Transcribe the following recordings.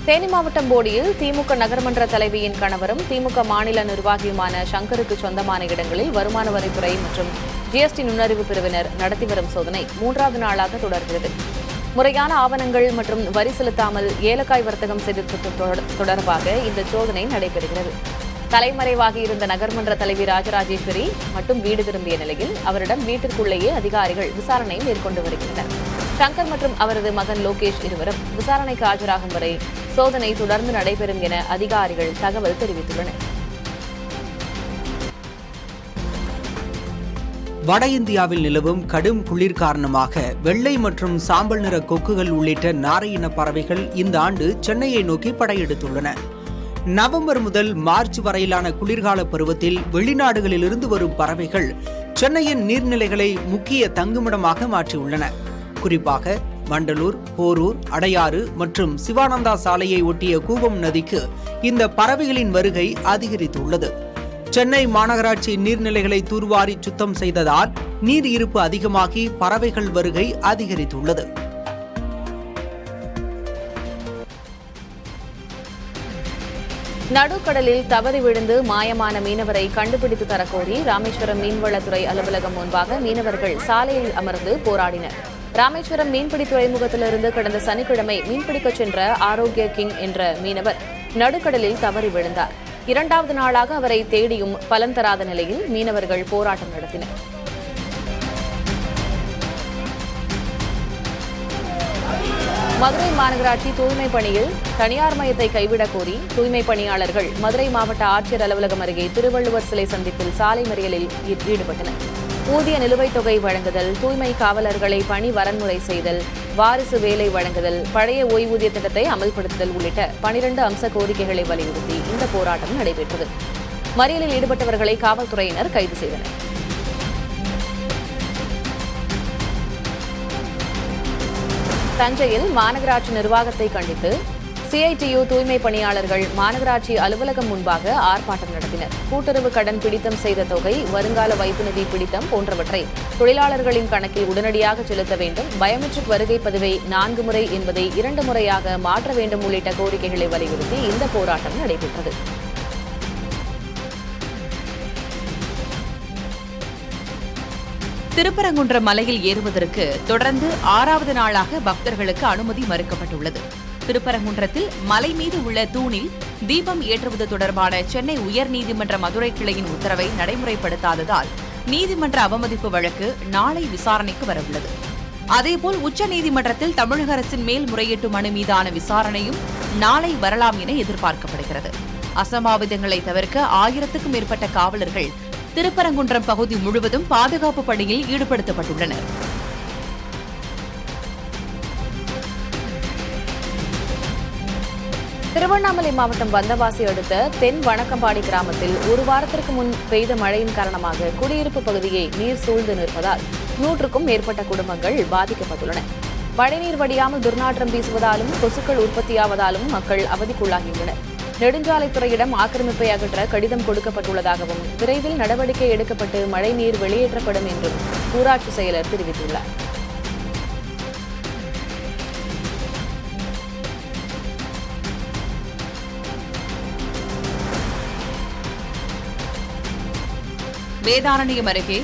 தேனி மாவட்டம் போடியில் திமுக நகர்மன்ற தலைவியின் கணவரும் திமுக மாநில நிர்வாகியுமான சங்கருக்கு சொந்தமான இடங்களில் வருமான வரித்துறை மற்றும் ஜிஎஸ்டி நுண்ணறிவு பிரிவினர் நடத்தி வரும் சோதனை 3வது நாளாக தொடர்கிறது. முறையான ஆவணங்கள் மற்றும் வரி செலுத்தாமல் ஏலக்காய் வர்த்தகம் செய்தது தொடர்பாக இந்த சோதனை நடைபெறுகிறது. தலைமறைவாகி இருந்த நகர்மன்ற தலைவி ராஜராஜேஸ்வரி மட்டும் வீடு திரும்பிய நிலையில் அவரிடம் வீட்டிற்குள்ளேயே அதிகாரிகள் விசாரணை மேற்கொண்டு வருகின்றனர். சங்கர் மற்றும் அவரது மகன் லோகேஷ் இருவரும் விசாரணைக்கு ஆஜராகும் வரை சோதனை தொடர்ந்து நடைபெறும் என அதிகாரிகள் தகவல் தெரிவித்துள்ளனர். வட இந்தியாவில் நிலவும் கடும் குளிர் காரணமாக வெள்ளை மற்றும் சாம்பல் நிற கொக்குகள் உள்ளிட்ட நாரை இன பறவைகள் இந்த ஆண்டு சென்னையை நோக்கி படையெடுத்துள்ளன. நவம்பர் முதல் மார்ச் வரையிலான குளிர்கால பருவத்தில் வெளிநாடுகளிலிருந்து வரும் பறவைகள் சென்னையின் நீர்நிலைகளை முக்கிய தங்குமிடமாக மாற்றியுள்ளன. குறிப்பாக வண்டலூர், போரூர், அடையாறு மற்றும் சிவானந்தா சாலையை ஒட்டிய கூவம் நதிக்கு இந்த பறவைகளின் வருகை அதிகரித்துள்ளது. சென்னை மாநகராட்சி நீர்நிலைகளை தூர்வாரி சுத்தம் செய்ததால் நீர் இருப்பு அதிகமாகி பறவைகள் வருகை அதிகரித்துள்ளது. நடுக்கடலில் தவறி விழுந்து மாயமான மீனவரை கண்டுபிடித்து தரக்கோரி ராமேஸ்வரம் மீன்வளத்துறை அலுவலகம் முன்பாக மீனவர்கள் சாலையில் அமர்ந்து போராடினர். ராமேஸ்வரம் மீன்பிடி துறைமுகத்திலிருந்து கடந்த சனிக்கிழமை மீன்பிடிக்கச் சென்ற ஆரோக்கிய கிங் என்ற மீனவர் நடுக்கடலில் தவறி விழுந்தார். 2வது நாளாக அவரை தேடியும் பலன் தராத நிலையில் மீனவர்கள் போராட்டம் நடத்தினர். மதுரை மாநகராட்சி தூய்மை பணியில் தனியார் மையத்தை கைவிடக் கோரி தூய்மை பணியாளர்கள் மதுரை மாவட்ட ஆட்சியர் அலுவலகம் அருகே திருவள்ளுவர் சிலை சந்திப்பில் சாலை மறியலில் ஈடுபட்டனர். ஊதிய நிலுவைத் தொகை வழங்குதல், தூய்மை காவலர்களை பணி வரன்முறை செய்தல், வாரிசு வேலை வழங்குதல், பழைய ஓய்வூதிய திட்டத்தை அமல்படுத்துதல் உள்ளிட்ட 12 அம்ச கோரிக்கைகளை வலியுறுத்தி இந்த போராட்டம் நடைபெற்றது. மறியலில் ஈடுபட்டவர்களை காவல்துறையினர் கைது செய்தனர். தஞ்சையில் மாநகராட்சி நிர்வாகத்தை கண்டித்து சிஐடியு தூய்மை பணியாளர்கள் மாநகராட்சி அலுவலகம் முன்பாக ஆர்ப்பாட்டம் நடத்தினர். கூட்டுறவு கடன் பிடித்தம் செய்த தொகை, வருங்கால வைப்பு நிதி பிடித்தம் போன்றவற்றை தொழிலாளர்களின் கணக்கில் உடனடியாக செலுத்த வேண்டும், பயோமெட்ரிக் வருகை பதிவை 4 முறை என்பதை 2 முறையாக மாற்ற வேண்டும் உள்ளிட்ட கோரிக்கைகளை வலியுறுத்தி இந்த போராட்டம் நடைபெற்றது. திருப்பரங்குன்றம் மலையில் ஏறுவதற்கு தொடர்ந்து 6வது நாளாக பக்தர்களுக்கு அனுமதி மறுக்கப்பட்டுள்ளது. திருப்பரங்குன்றத்தில் மலை மீது உள்ள தூணில் தீபம் ஏற்றுவது தொடர்பான சென்னை உயர்நீதிமன்ற மதுரை கிளையின் உத்தரவை நடைமுறைப்படுத்தாததால் நீதிமன்ற அவமதிப்பு வழக்கு நாளை விசாரணைக்கு வரவுள்ளது. அதேபோல் உச்சநீதிமன்றத்தில் தமிழக அரசின் மேல்முறையீட்டு மனு மீதான விசாரணையும் நாளை வரலாம் என எதிர்பார்க்கப்படுகிறது. அசம்பாவிதங்களை தவிர்க்க 1000க்கும் மேற்பட்ட காவலர்கள் திருப்பரங்குன்றம் பகுதி முழுவதும் பாதுகாப்பு பணியில் ஈடுபடுத்தப்பட்டுள்ளனர். திருவண்ணாமலை மாவட்டம் வந்தவாசி அடுத்த தென் வணக்கம்பாடி கிராமத்தில் 1 வாரத்திற்கு முன் பெய்த மழையின் காரணமாக குடியிருப்பு பகுதியை நீர் சூழ்ந்து நிற்பதால் 100க்கும் மேற்பட்ட குடும்பங்கள் பாதிக்கப்பட்டுள்ளன. மழைநீர் வடியாமல் துர்நாற்றம் வீசுவதாலும் கொசுக்கள் உற்பத்தியாவதாலும் மக்கள் அவதிக்குள்ளாகியுள்ளனர். நெடுஞ்சாலைத்துறையிடம் ஆக்கிரமிப்பை அகற்ற கடிதம் கொடுக்கப்பட்டுள்ளதாகவும் விரைவில் நடவடிக்கை எடுக்கப்பட்டு மழைநீர் வெளியேற்றப்படும் என்றும் ஊராட்சி செயலர் தெரிவித்துள்ளார். வேதாரண்யம் அருகே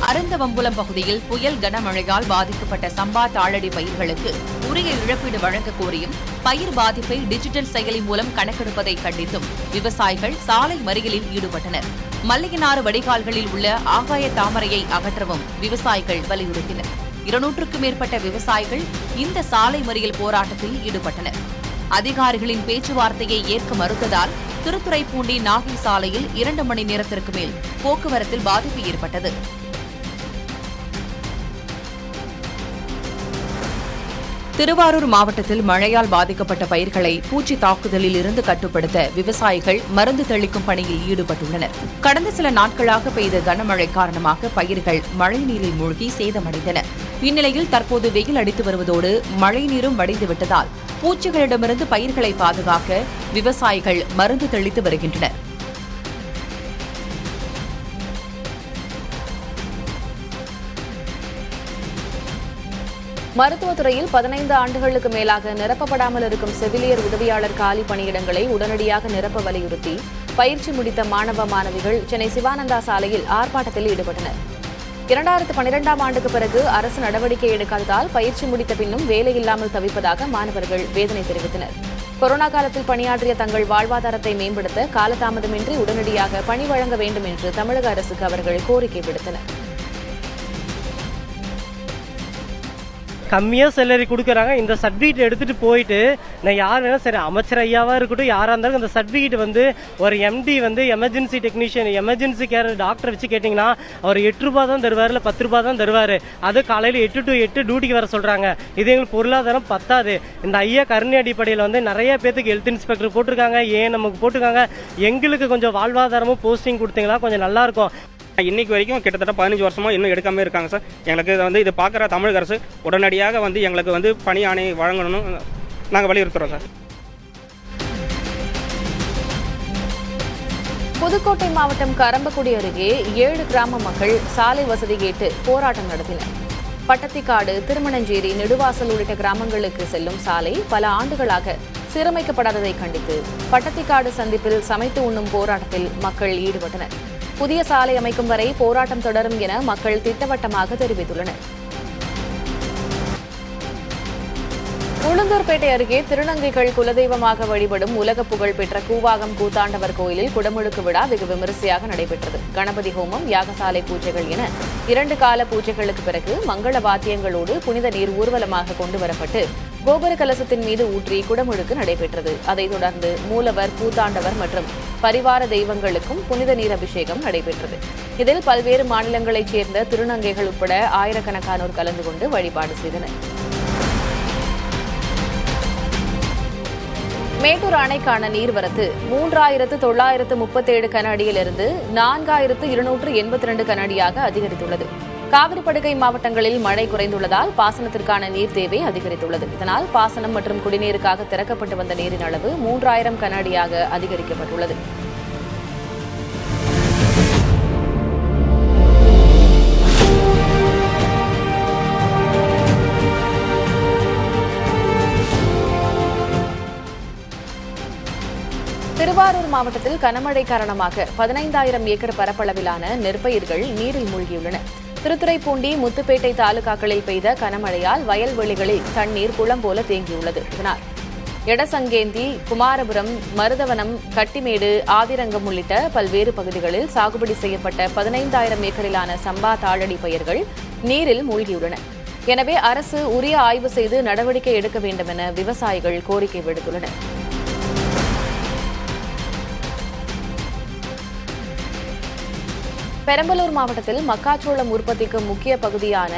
அருந்தவம்புலம் பகுதியில் புயல் கனமழையால் பாதிக்கப்பட்ட சம்பா தாளடி பயிர்களுக்கு உரிய இழப்பீடு வழங்க கோரியும் பயிர் பாதிப்பை டிஜிட்டல் செயலி மூலம் கணக்கெடுப்பதை கண்டித்தும் விவசாயிகள் சாலை மறியலில் ஈடுபட்டனர். மல்லிகனாறு வடிகால்களில் உள்ள ஆகாய தாமரையை அகற்றவும் விவசாயிகள் வலியுறுத்தினர். 200க்கும் மேற்பட்ட விவசாயிகள் இந்த சாலை மறியல் போராட்டத்தில் ஈடுபட்டனர். அதிகாரிகளின் பேச்சுவார்த்தையை ஏற்க மறுத்ததால் திருத்துறைப்பூண்டி நாகை சாலையில் 2 மணி நேரத்திற்கு மேல் போக்குவரத்தில் பாதிப்பு ஏற்பட்டது. திருவாரூர் மாவட்டத்தில் மழையால் பாதிக்கப்பட்ட பயிர்களை பூச்சி தாக்குதலில் இருந்து கட்டுப்படுத்த விவசாயிகள் மருந்து தெளிக்கும் பணியில் ஈடுபட்டுள்ளனர். கடந்த சில நாட்களாக பெய்த கனமழை காரணமாக பயிர்கள் மழைநீரில் மூழ்கி சேதமடைந்தன. இந்நிலையில் தற்போது வெயில் அடித்து வருவதோடு மழைநீரும் வடிந்துவிட்டதால் பூச்சிகளிடமிருந்து பயிர்களை பாதுகாக்க விவசாயிகள் மருந்து தெளித்து வருகின்றனர். மருத்துவத்துறையில் 15 ஆண்டுகளுக்கு மேலாக நிரப்பப்படாமல் இருக்கும் செவிலியர் உதவியாளர் காலி பணியிடங்களை உடனடியாக நிரப்ப வலியுறுத்தி பயிற்சி முடித்த மாணவ மாணவிகள் சென்னை சிவானந்தா சாலையில் ஆர்ப்பாட்டத்தில் ஈடுபட்டனர். 2012ஆம் ஆண்டுக்கு பிறகு அரசு நடவடிக்கை எடுக்காததால் பயிற்சி முடித்த பின்னும் வேலையில்லாமல் தவிப்பதாக மாணவர்கள் வேதனை தெரிவித்தனர். கொரோனா காலத்தில் பணியாற்றிய தங்கள் வாழ்வாதாரத்தை மேம்படுத்த காலதாமதமின்றி உடனடியாக பணி வழங்க வேண்டும் என்று தமிழக அரசுக்கு அவர்கள் கோரிக்கை விடுத்தனர். கம்மியாக சேலரி கொடுக்குறாங்க. இந்த சர்டிஃபிகேட் எடுத்துகிட்டு போயிட்டு நான் யார் வேணால் சரி அமைச்சர் ஐயாவாக இருக்கட்டும் யாராக இருந்தாலும் அந்த சர்டிஃபிகேட் வந்து ஒரு எம்டி வந்து emergency technician emergency care doctor வச்சு கேட்டிங்கன்னா அவர் 8 ரூபா தான் தருவார், இல்லை 10 ரூபா தான் தருவார். அது காலையில் 8 to 8 டியூட்டிக்கு வர சொல்கிறாங்க. இது எங்களுக்கு பொருளாதாரம் பத்தாது. இந்த ஐயா கருணை அடிப்படையில் வந்து நிறைய பேத்துக்கு ஹெல்த் இன்ஸ்பெக்டர் போட்டிருக்காங்க, ஏன் நமக்கு போட்டிருக்காங்க. எங்களுக்கு கொஞ்சம் வாழ்வாதாரமும் போஸ்டிங் கொடுத்தீங்களா கொஞ்சம் நல்லாயிருக்கும். இன்னைக்கு வரைக்கும் கிட்டத்தட்ட 15 வருஷமா இன்னும் எடுக்காம இருக்காங்க சார். எங்களுக்கு வந்து இது பார்க்குற தமிழக அரசு உடனடியாக வந்து எங்களுக்கு வந்து பணி ஆணை வழங்கணும்னு நாங்கள் வலியுறுத்துறோம் சார். புதுக்கோட்டை மாவட்டம் கரம்பக்குடி அருகே 7 கிராம மக்கள் சாலை வசதி கேட்டு போராட்டம் நடத்தினர். பட்டத்திக்காடு, திருமணஞ்சேரி, நெடுவாசல் உள்ளிட்ட கிராமங்களுக்கு செல்லும் சாலை பல ஆண்டுகளாக சீரமைக்கப்படாததை கண்டித்து பட்டத்திக்காடு சந்திப்பில் சமைத்து உண்ணும் போராட்டத்தில் மக்கள் ஈடுபட்டனர். புதிய சாலை அமைக்கும் வரை போராட்டம் தொடரும் என மக்கள் திட்டவட்டமாக தெரிவித்துள்ளனர். உளுந்தூர்பேட்டை அருகே திருநங்கைகள் குலதெய்வமாக வழிபடும் உலக புகழ் பெற்ற கூவாகம் கூத்தாண்டவர் கோயிலில் குடமுழுக்கு விழா வெகு விமரிசையாக நடைபெற்றது. கணபதி ஹோமம், யாகசாலை பூஜைகள் என 2 கால பூஜைகளுக்கு பிறகு மங்கள வாத்தியங்களோடு புனித நீர் ஊர்வலமாக கொண்டுவரப்பட்டு கோபுர கலசத்தின் மீது ஊற்றி குடமுழுக்கு நடைபெற்றது. அதைத் தொடர்ந்து மூலவர், கூத்தாண்டவர் மற்றும் பரிவார தெய்வங்களுக்கும் புனித நீர் அபிஷேகம் நடைபெற்றது. இதில் பல்வேறு மாநிலங்களைச் சேர்ந்த திருநங்கைகள் உட்பட ஆயிரக்கணக்கானோர் கலந்து கொண்டு வழிபாடு செய்தனர். மேட்டூர் அணைக்கான நீர்வரத்து 3937 கன அடியிலிருந்து 4282 கன அடியாக அதிகரித்துள்ளது. காவிரி படுகை மாவட்டங்களில் மழை குறைந்துள்ளதால் பாசனத்திற்கான நீர் தேவை அதிகரித்துள்ளது. இதனால் பாசனம் மற்றும் குடிநீருக்காக திறக்கப்பட்டு வந்த நீரின் அளவு 3000 கன அடியாக அதிகரிக்கப்பட்டுள்ளது. திருவாரூர் மாவட்டத்தில் கனமழை காரணமாக 15000 ஏக்கர் பரப்பளவிலான நெற்பயிர்கள் நீரில் மூழ்கியுள்ளன. திருத்துறைப்பூண்டி, முத்துப்பேட்டை தாலுகாக்களில் பெய்த கனமழையால் வயல்வெளிகளில் தண்ணீர் குளம் போல தேங்கியுள்ளது. இதனால் எடசங்கேந்தி, குமாரபுரம், மருதவனம், கட்டிமேடு, ஆதிரங்கம் உள்ளிட்ட பல்வேறு பகுதிகளில் சாகுபடி செய்யப்பட்ட 15000 ஏக்கரிலான சம்பா தாளடி பயிர்கள் நீரில் மூழ்கியுள்ளன. எனவே அரசு உரிய ஆய்வு செய்து நடவடிக்கை எடுக்க வேண்டும் என விவசாயிகள் கோரிக்கை விடுத்துள்ளனர். பெரம்பலூர் மாவட்டத்தில் மக்காச்சோளம் உற்பத்திக்கு முக்கிய பகுதியான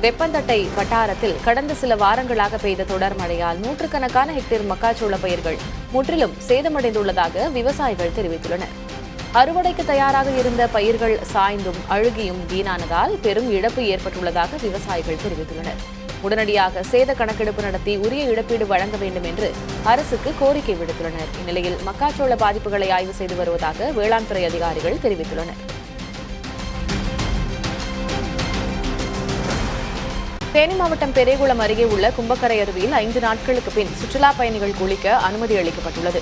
வெப்பந்தட்டை வட்டாரத்தில் கடந்த சில வாரங்களாக பெய்த தொடர் மழையால் நூற்றுக்கணக்கான ஹெக்டேர் மக்காச்சோள பயிர்கள் முற்றிலும் சேதமடைந்துள்ளதாக விவசாயிகள் தெரிவித்துள்ளனர். அறுவடைக்கு தயாராக இருந்த பயிர்கள் சாய்ந்தும் அழுகியும் வீணானதால் பெரும் இழப்பு ஏற்பட்டுள்ளதாக விவசாயிகள் தெரிவித்துள்ளனர். உடனடியாக சேத கணக்கெடுப்பு நடத்தி உரிய இழப்பீடு வழங்க வேண்டும் என்று அரசுக்கு கோரிக்கை விடுத்துள்ளனர். இந்நிலையில் மக்காச்சோள பாதிப்புகளை ஆய்வு செய்து வருவதாக வேளாண் துறை அதிகாரிகள் தெரிவித்துள்ளனர். தேனி மாவட்டம் பெரியகுளம் அருகே உள்ள கும்பக்கரை அருவியில் 5 நாட்களுக்கு பின் சுற்றுலாப் பயணிகள் குளிக்க அனுமதி அளிக்கப்பட்டுள்ளது.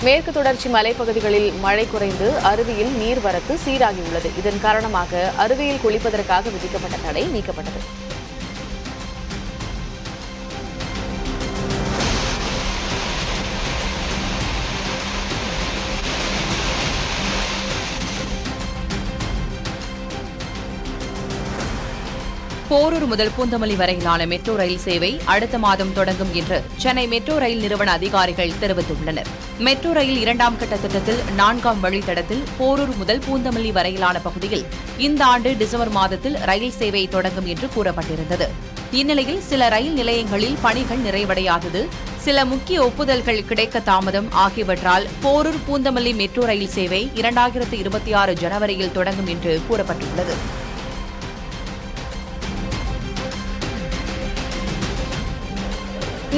மேற்கு தொடர்ச்சி மலைப்பகுதிகளில் மழை குறைந்து அருவியில் நீர்வரத்து சீராகியுள்ளது. இதன் காரணமாக அருவியில் குளிப்பதற்காக விதிக்கப்பட்ட தடை நீக்கப்பட்டது. போரூர் முதல் பூந்தமல்லி வரையிலான மெட்ரோ ரயில் சேவை அடுத்த மாதம் தொடங்கும் என்று சென்னை மெட்ரோ ரயில் நிறுவன அதிகாரிகள் தெரிவித்துள்ளனர். மெட்ரோ ரயில் 2ஆம் கட்ட திட்டத்தில் 4ஆம் வழித்தடத்தில் போரூர் முதல் பூந்தமல்லி வரையிலான பகுதியில் இந்த ஆண்டு டிசம்பர் மாதத்தில் ரயில் சேவை தொடங்கும் என்று கூறப்பட்டிருந்தது. இந்நிலையில் சில ரயில் நிலையங்களில் பணிகள் நிறைவடையாதது, சில முக்கிய ஒப்புதல்கள் கிடைக்க தாமதம் ஆகியவற்றால் போரூர் பூந்தமல்லி மெட்ரோ ரயில் சேவை 2026 ஜனவரியில் தொடங்கும் என்று கூறப்பட்டுள்ளது.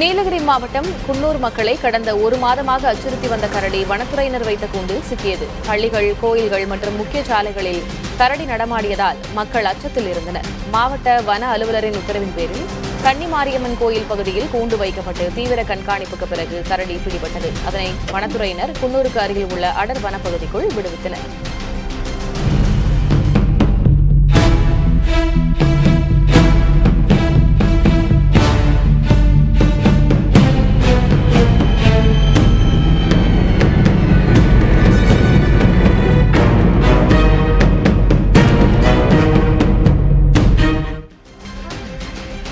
நீலகிரி மாவட்டம் குன்னூர் மக்களை கடந்த 1 மாதமாக அச்சுறுத்தி வந்த கரடி வனத்துறையினர் வைத்த கூண்டில் சிக்கியது. பள்ளிகள், கோயில்கள் மற்றும் முக்கிய சாலைகளில் கரடி நடமாடியதால் மக்கள் அச்சத்தில் இருந்தனர். மாவட்ட வன அலுவலரின் உத்தரவின் பேரில் கன்னிமாரியம்மன் கோயில் பகுதியில் கூண்டு வைக்கப்பட்டு தீவிர கண்காணிப்புக்கு பிறகு கரடி பிடிபட்டது. அதனை வனத்துறையினர் குன்னூருக்கு அருகில் உள்ள அடர் வனப்பகுதிக்குள் விடுவித்தனர்.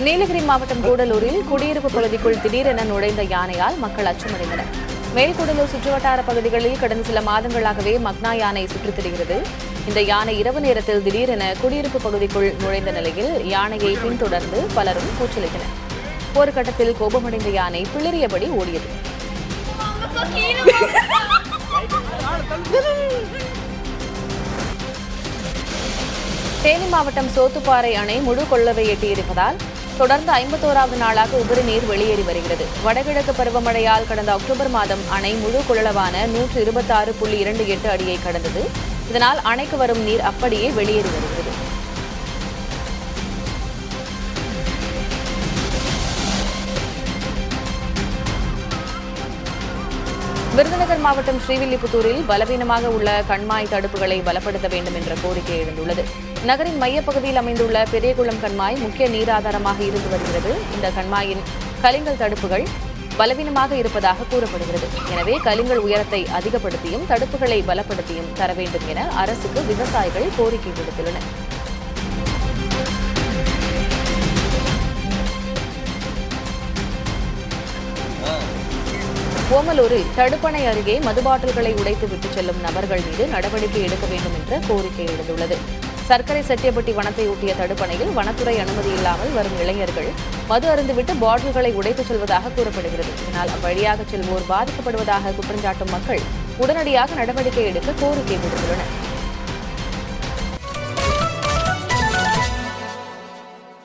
நீலகிரி மாவட்டம் கூடலூரில் குடியிருப்பு பகுதிக்குள் திடீரென நுழைந்த யானையால் மக்கள் அச்சமடைந்தனர். மேல்கூடலூர் சுற்றுவட்டார பகுதிகளில் கடந்த சில மாதங்களாகவே மக்னா யானை சுற்றித் திரிகிறது. இந்த யானை இரவு நேரத்தில் திடீரென குடியிருப்பு பகுதிக்குள் நுழைந்த நிலையில் யானையை பின்தொடர்ந்து பலரும் கூச்சலிட்டனர். ஒரு கட்டத்தில் கோபமடைந்த யானை பிளிறியபடி ஓடியது. தேனி மாவட்டம் சோத்துப்பாறை அணை முழு கொள்ளவை எட்டியிருப்பதால் தொடர்ந்து 51வது நாளாக உபரி நீர் வெளியேறி வருகிறது. வடகிழக்கு பருவமழையால் கடந்த அக்டோபர் மாதம் அணை முழு கொள்ளளவான 126.28 அடியை கடந்தது. இதனால் அணைக்கு வரும் நீர் அப்படியே வெளியேறி வருகிறது. விருதுநகர் மாவட்டம் ஸ்ரீவில்லிபுத்தூரில் பலவீனமாக உள்ள கண்மாய் தடுப்புகளை பலப்படுத்த வேண்டும் என்ற கோரிக்கை எழுந்துள்ளது. நகரின் மையப்பகுதியில் அமைந்துள்ள பெரியகுளம் கண்மாய் முக்கிய நீராதாரமாக இருந்து வருகிறது. இந்த கண்மாயின் கலிங்கல் தடுப்புகள் பலவீனமாக இருப்பதாக கூறப்படுகிறது. எனவே கலிங்கல் உயரத்தை அதிகப்படுத்தியும் தடுப்புகளை பலப்படுத்தியும் தர வேண்டும் என அரசுக்கு விவசாயிகள் கோரிக்கை விடுத்துள்ளனர். ஓமலூரில் தடுப்பணை அருகே மது பாட்டில்களை உடைத்து விட்டுச் செல்லும் நபர்கள் மீது நடவடிக்கை எடுக்க வேண்டும் என்ற கோரிக்கை எழுந்துள்ளது. சர்க்கரை செட்டியப்பட்டி வனத்தை ஒட்டிய தடுப்பணையில் வனத்துறை அனுமதி இல்லாமல் வரும் இளைஞர்கள் மது அருந்துவிட்டு பாட்டில்களை உடைத்துச் செல்வதாக கூறப்படுகிறது. இதனால் அவ்வழியாக செல்வோர் பாதிக்கப்படுவதாக குற்றஞ்சாட்டும் மக்கள் உடனடியாக நடவடிக்கை எடுக்க கோரிக்கை விடுத்துள்ளனர்.